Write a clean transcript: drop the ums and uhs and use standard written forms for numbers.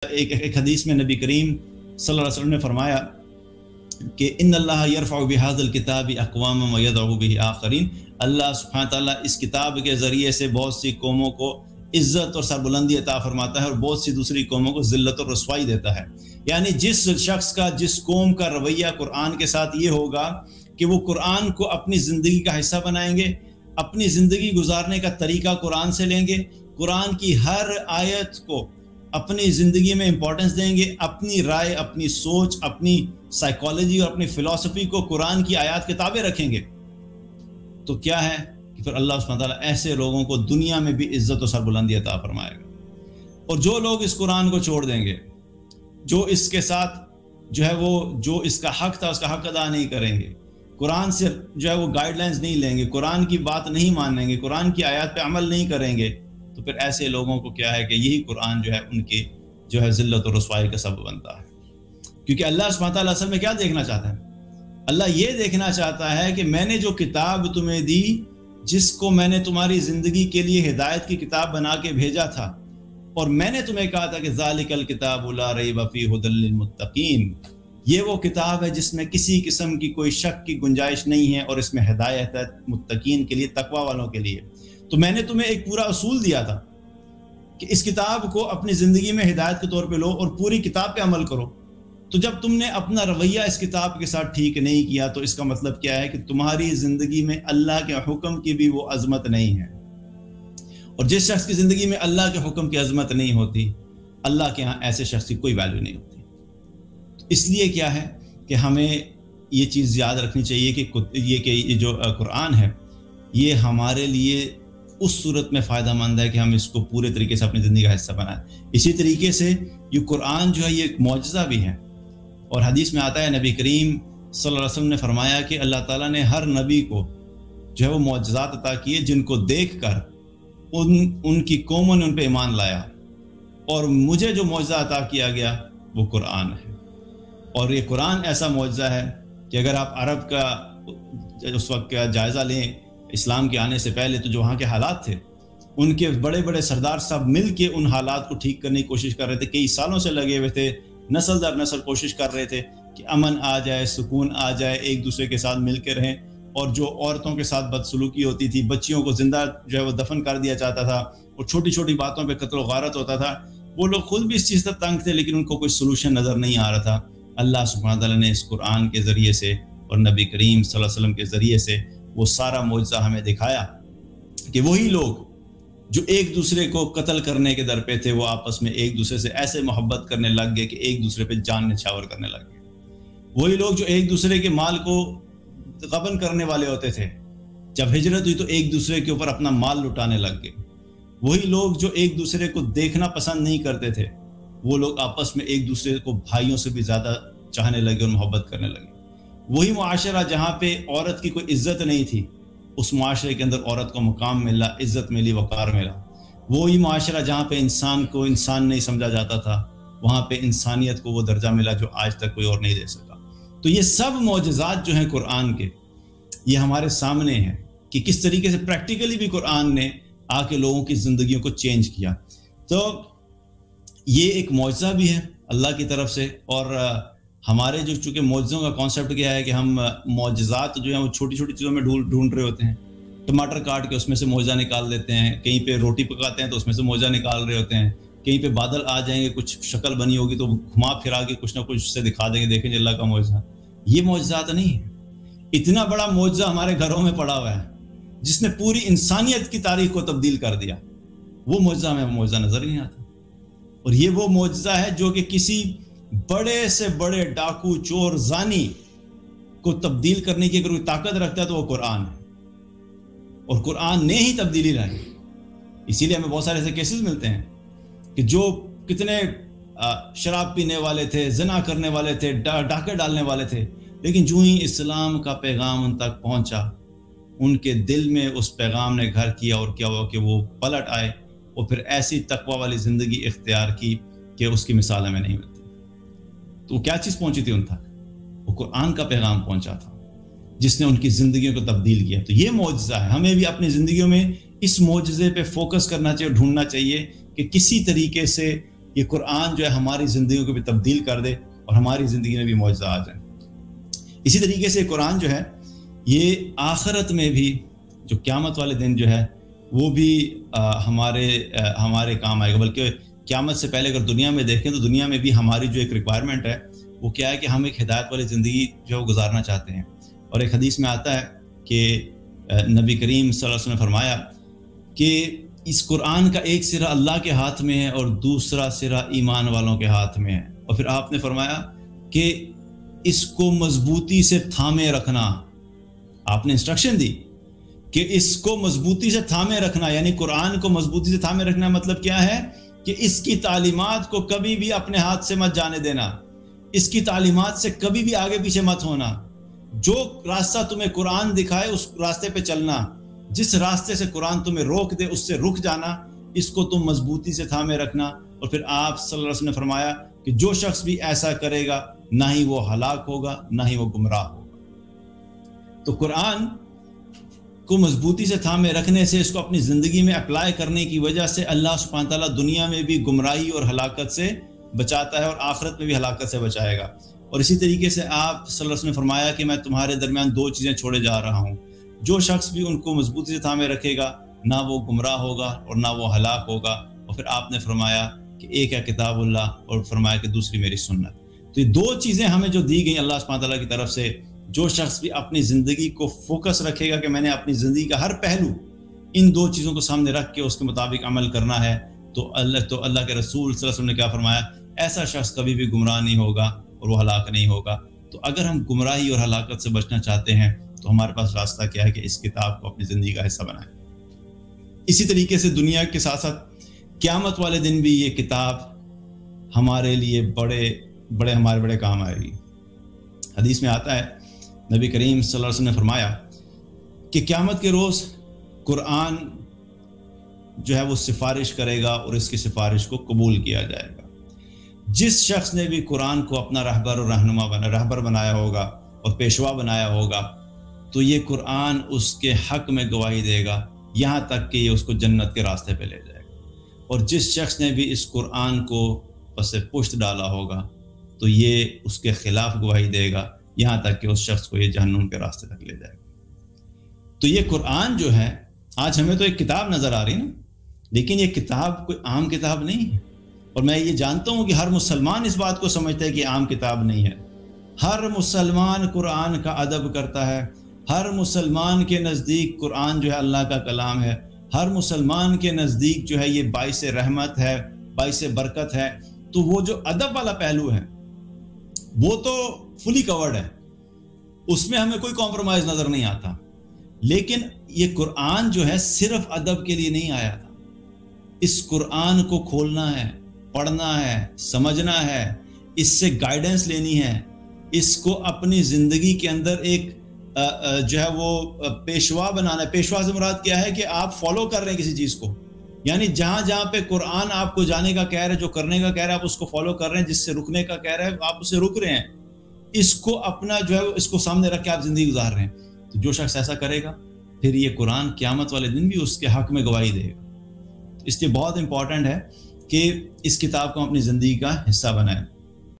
ایک حدیث میں نبی کریم صلی اللہ علیہ وسلم نے فرمایا کہ ان اللہ یرفع بہذا الکتاب اقواما ویضع بہ آخرین، اللہ سبحانہ تعالیٰ اس کتاب کے ذریعے سے بہت سی قوموں کو عزت اور سربلندی عطا فرماتا ہے اور بہت سی دوسری قوموں کو ذلت اور رسوائی دیتا ہے۔ یعنی جس شخص کا، جس قوم کا رویہ قرآن کے ساتھ یہ ہوگا کہ وہ قرآن کو اپنی زندگی کا حصہ بنائیں گے، اپنی زندگی گزارنے کا طریقہ قرآن سے لیں گے، قرآن کی ہر آیت کو اپنی زندگی میں امپورٹنس دیں گے، اپنی رائے، اپنی سوچ، اپنی سائیکالوجی اور اپنی فلسفی کو قرآن کی آیات کے تابع رکھیں گے، تو کیا ہے کہ پھر اللہ سبحانہ تعالیٰ ایسے لوگوں کو دنیا میں بھی عزت و سربلندی عطا فرمائے گا۔ اور جو لوگ اس قرآن کو چھوڑ دیں گے، جو اس کے ساتھ جو اس کا حق تھا اس کا حق ادا نہیں کریں گے، قرآن سے وہ گائیڈ لائنز نہیں لیں گے، قرآن کی بات نہیں مانیں گے، قرآن کی آیات پہ عمل نہیں کریں گے، تو پھر ایسے لوگوں کو کیا ہے کہ یہی قرآن ان کی ذلت و رسوائی کا سبب بنتا ہے۔ کیونکہ اللہ سبحانہ تعالیٰ اصل میں کیا دیکھنا چاہتا ہے؟ اللہ یہ دیکھنا چاہتا ہے کہ میں نے جو کتاب تمہیں دی، جس کو میں نے تمہاری زندگی کے لیے ہدایت کی کتاب بنا کے بھیجا تھا، اور میں نے تمہیں کہا تھا کہ ذالک الکتاب لا ریب فیہ ھدی للمتقین، یہ وہ کتاب ہے جس میں کسی قسم کی کوئی شک کی گنجائش نہیں ہے، اور اس میں ہدایت ہے متقین کے لیے، تقوی والوں کے لیے۔ تو میں نے تمہیں ایک پورا اصول دیا تھا کہ اس کتاب کو اپنی زندگی میں ہدایت کے طور پہ لو اور پوری کتاب پہ عمل کرو۔ تو جب تم نے اپنا رویہ اس کتاب کے ساتھ ٹھیک نہیں کیا، تو اس کا مطلب کیا ہے کہ تمہاری زندگی میں اللہ کے حکم کی بھی وہ عظمت نہیں ہے، اور جس شخص کی زندگی میں اللہ کے حکم کی عظمت نہیں ہوتی، اللہ کے ہاں ایسے شخص کی کوئی ویلیو نہیں ہوتی۔ اس لیے کیا ہے کہ ہمیں یہ چیز یاد رکھنی چاہیے کہ یہ جو قرآن ہے، یہ ہمارے لیے اس صورت میں فائدہ مند ہے کہ ہم اس کو پورے طریقے سے اپنی زندگی کا حصہ بنائیں۔ اسی طریقے سے یہ قرآن یہ ایک معجزہ بھی ہے، اور حدیث میں آتا ہے نبی کریم صلی اللہ علیہ وسلم نے فرمایا کہ اللہ تعالیٰ نے ہر نبی کو وہ معجزات عطا کیے جن کو دیکھ کر ان کی قوموں نے ان پہ ایمان لایا، اور مجھے جو معجزہ عطا کیا گیا وہ قرآن ہے۔ اور یہ قرآن ایسا معجزہ ہے کہ اگر آپ عرب کا اس وقت کا جائزہ لیں، اسلام کے آنے سے پہلے، تو جو وہاں کے حالات تھے، ان کے بڑے بڑے سردار صاحب مل کے ان حالات کو ٹھیک کرنے کی کوشش کر رہے تھے، کئی سالوں سے لگے ہوئے تھے، نسل در نسل کوشش کر رہے تھے کہ امن آ جائے، سکون آ جائے، ایک دوسرے کے ساتھ مل کے رہیں۔ اور جو عورتوں کے ساتھ بدسلوکی ہوتی تھی، بچیوں کو زندہ وہ دفن کر دیا جاتا تھا، اور چھوٹی چھوٹی باتوں پہ قتل و غارت ہوتا تھا، وہ لوگ خود بھی اس چیز سے تنگ تھے، لیکن ان کو کوئی سلوشن نظر نہیں آ رہا تھا۔ اللہ سبحانہ تعالیٰ نے اس قرآن کے ذریعے سے اور نبی کریم صلی اللہ علیہ وسلم کے ذریعے سے وہ سارا معجزہ ہمیں دکھایا کہ وہی لوگ جو ایک دوسرے کو قتل کرنے کے در پہ تھے، وہ آپس میں ایک دوسرے سے ایسے محبت کرنے لگ گئے کہ ایک دوسرے پہ جان نچھاور کرنے لگ گئے۔ وہی لوگ جو ایک دوسرے کے مال کو غبن کرنے والے ہوتے تھے، جب ہجرت ہوئی تو ایک دوسرے کے اوپر اپنا مال لٹانے لگ گئے۔ وہی لوگ جو ایک دوسرے کو دیکھنا پسند نہیں کرتے تھے، وہ لوگ آپس میں ایک دوسرے کو بھائیوں سے بھی زیادہ چاہنے لگے اور محبت کرنے لگے۔ وہی معاشرہ جہاں پہ عورت کی کوئی عزت نہیں تھی، اس معاشرے کے اندر عورت کو مقام ملا، عزت ملی، وقار ملا۔ وہی معاشرہ جہاں پہ انسان کو انسان نہیں سمجھا جاتا تھا، وہاں پہ انسانیت کو وہ درجہ ملا جو آج تک کوئی اور نہیں دے سکا۔ تو یہ سب معجزات جو ہیں قرآن کے، یہ ہمارے سامنے ہیں کہ کس طریقے سے پریکٹیکلی بھی قرآن نے آ کے لوگوں کی زندگیوں کو چینج کیا۔ تو یہ ایک معجزہ بھی ہے اللہ کی طرف سے، اور ہمارے چونکہ معجزوں کا کانسیپٹ کیا ہے کہ ہم معجزات جو ہیں وہ چھوٹی چھوٹی چیزوں میں ڈھونڈ رہے ہوتے ہیں۔ ٹماٹر کاٹ کے اس میں سے معجزہ نکال دیتے ہیں، کہیں پہ روٹی پکاتے ہیں تو اس میں سے معجزہ نکال رہے ہوتے ہیں، کہیں پہ بادل آ جائیں گے، کچھ شکل بنی ہوگی تو گھما پھرا کے کچھ نہ کچھ سے دکھا دیں گے، دیکھیں جی اللہ کا معجزہ۔ یہ معجزات نہیں ہے۔ اتنا بڑا معجزہ ہمارے گھروں میں پڑا ہوا ہے جس نے پوری انسانیت کی تاریخ کو تبدیل کر دیا، وہ معجزہ ہمیں معجزہ نظر نہیں آتا۔ اور یہ وہ معجزہ ہے جو کہ کسی بڑے سے بڑے ڈاکو، چور، زانی کو تبدیل کرنے کی اگر کوئی طاقت رکھتا ہے تو وہ قرآن ہے، اور قرآن نے ہی تبدیلی لائی۔ اسی لیے ہمیں بہت سارے ایسے کیسز ملتے ہیں کہ جو کتنے شراب پینے والے تھے، زنا کرنے والے تھے، ڈاکے ڈالنے والے تھے، لیکن جو ہی اسلام کا پیغام ان تک پہنچا، ان کے دل میں اس پیغام نے گھر کیا، اور کیا ہوا کہ وہ پلٹ آئے اور پھر ایسی تقوی والی زندگی اختیار کی کہ اس کی مثال ہمیں نہیں ملتی۔ تو وہ کیا چیز پہنچی تھی ان تک؟ وہ قرآن کا پیغام پہنچا تھا جس نے ان کی زندگیوں کو تبدیل کیا۔ تو یہ معجزہ ہے، ہمیں بھی اپنی زندگیوں میں اس معجزے پہ فوکس کرنا چاہیے، ڈھونڈنا چاہیے کہ کسی طریقے سے یہ قرآن جو ہے ہماری زندگیوں کو بھی تبدیل کر دے اور ہماری زندگی میں بھی معجزہ آ جائے۔ اسی طریقے سے قرآن جو ہے یہ آخرت میں بھی، جو قیامت والے دن جو ہے وہ بھی ہمارے کام آئے گا۔ بلکہ قیامت سے پہلے اگر دنیا میں دیکھیں تو دنیا میں بھی ہماری جو ایک ریکوائرمنٹ ہے وہ کیا ہے کہ ہم ایک ہدایت والی زندگی جو ہے وہ گزارنا چاہتے ہیں۔ اور ایک حدیث میں آتا ہے کہ نبی کریم صلی اللہ علیہ وسلم نے فرمایا کہ اس قرآن کا ایک سرا اللہ کے ہاتھ میں ہے اور دوسرا سرا ایمان والوں کے ہاتھ میں ہے۔ اور پھر آپ نے فرمایا کہ اس کو مضبوطی سے تھامے رکھنا۔ آپ نے انسٹرکشن دی کہ اس کو مضبوطی سے تھامے رکھنا، یعنی قرآن کو مضبوطی سے تھامے رکھنا مطلب کیا ہے کہ اس کی تعلیمات کو کبھی بھی اپنے ہاتھ سے مت جانے دینا، اس کی تعلیمات سے کبھی بھی آگے پیچھے مت ہونا۔ جو راستہ تمہیں قرآن دکھائے اس راستے پہ چلنا، جس راستے سے قرآن تمہیں روک دے اس سے رک جانا، اس کو تم مضبوطی سے تھامے رکھنا۔ اور پھر آپ صلی اللہ علیہ وسلم نے فرمایا کہ جو شخص بھی ایسا کرے گا نہ ہی وہ ہلاک ہوگا نہ ہی وہ گمراہ ہوگا۔ تو قرآن کو مضبوطی سے تھامے رکھنے سے، اس کو اپنی زندگی میں اپلائی کرنے کی وجہ سے اللہ سبحانہ تعالیٰ دنیا میں بھی گمراہی اور ہلاکت سے بچاتا ہے اور آخرت میں بھی ہلاکت سے بچائے گا۔ اور اسی طریقے سے آپ صلی اللہ علیہ وسلم نے فرمایا کہ میں تمہارے درمیان 2 چیزیں چھوڑے جا رہا ہوں، جو شخص بھی ان کو مضبوطی سے تھامے رکھے گا نہ وہ گمراہ ہوگا اور نہ وہ ہلاک ہوگا۔ اور پھر آپ نے فرمایا کہ ایک ہے کتاب اللہ اور فرمایا کہ دوسری میری سنت۔ تو یہ 2 چیزیں ہمیں جو دی گئی اللہ سبحانہ تعالیٰ کی طرف سے، جو شخص بھی اپنی زندگی کو فوکس رکھے گا کہ میں نے اپنی زندگی کا ہر پہلو ان 2 چیزوں کو سامنے رکھ کے اس کے مطابق عمل کرنا ہے، تو اللہ کے رسول صلی اللہ علیہ وسلم نے کیا فرمایا، ایسا شخص کبھی بھی گمراہ نہیں ہوگا اور وہ ہلاک نہیں ہوگا۔ تو اگر ہم گمراہی اور ہلاکت سے بچنا چاہتے ہیں تو ہمارے پاس راستہ کیا ہے کہ اس کتاب کو اپنی زندگی کا حصہ بنائیں۔ اسی طریقے سے دنیا کے ساتھ ساتھ قیامت والے دن بھی یہ کتاب ہمارے لیے ہمارے بڑے کام آئے گی۔ حدیث میں آتا ہے نبی کریم صلی اللہ علیہ وسلم نے فرمایا کہ قیامت کے روز قرآن جو ہے وہ سفارش کرے گا اور اس کی سفارش کو قبول کیا جائے گا۔ جس شخص نے بھی قرآن کو اپنا رہبر اور رہبر بنایا ہوگا اور پیشوا بنایا ہوگا تو یہ قرآن اس کے حق میں گواہی دے گا، یہاں تک کہ یہ اس کو جنت کے راستے پہ لے جائے گا۔ اور جس شخص نے بھی اس قرآن کو پس پشت ڈالا ہوگا تو یہ اس کے خلاف گواہی دے گا، یہاں تک کہ اس شخص کو یہ جہنم کے راستے تک لے جائے گا۔ تو یہ قرآن جو ہے، آج ہمیں تو ایک کتاب نظر آ رہی نا، لیکن یہ کتاب کوئی عام کتاب نہیں ہے۔ اور میں یہ جانتا ہوں کہ ہر مسلمان اس بات کو سمجھتا ہے کہ عام کتاب نہیں ہے۔ ہر مسلمان قرآن کا ادب کرتا ہے، ہر مسلمان کے نزدیک قرآن جو ہے اللہ کا کلام ہے، ہر مسلمان کے نزدیک جو ہے یہ باعث رحمت ہے، باعث برکت ہے۔ تو وہ جو ادب والا پہلو ہے وہ تو فلی کورڈ ہے، اس میں ہمیں کوئی کمپرومائز نظر نہیں آتا۔ لیکن یہ قرآن جو ہے صرف ادب کے لیے نہیں آیا تھا، اس قرآن کو کھولنا ہے، پڑھنا ہے، سمجھنا ہے، اس سے گائیڈنس لینی ہے، اس کو اپنی زندگی کے اندر ایک جو ہے وہ پیشوا بنانا ہے۔ پیشوا سے مراد کیا ہے کہ آپ فالو کر رہے ہیں کسی چیز کو، یعنی جہاں جہاں پہ قرآن آپ کو جانے کا کہہ رہا ہے، جو کرنے کا کہہ رہا ہے آپ اس کو فالو کر رہے ہیں، جس سے رکنے کا کہہ رہا ہے آپ اسے رک رہے ہیں، اس کو اپنا جو ہے اس کو سامنے رکھ کے آپ زندگی گزار رہے ہیں۔ تو جو شخص ایسا کرے گا پھر یہ قرآن قیامت والے دن بھی اس کے حق میں گواہی دے گا۔ اس لیے بہت امپورٹنٹ ہے کہ اس کتاب کو اپنی زندگی کا حصہ بنائیں۔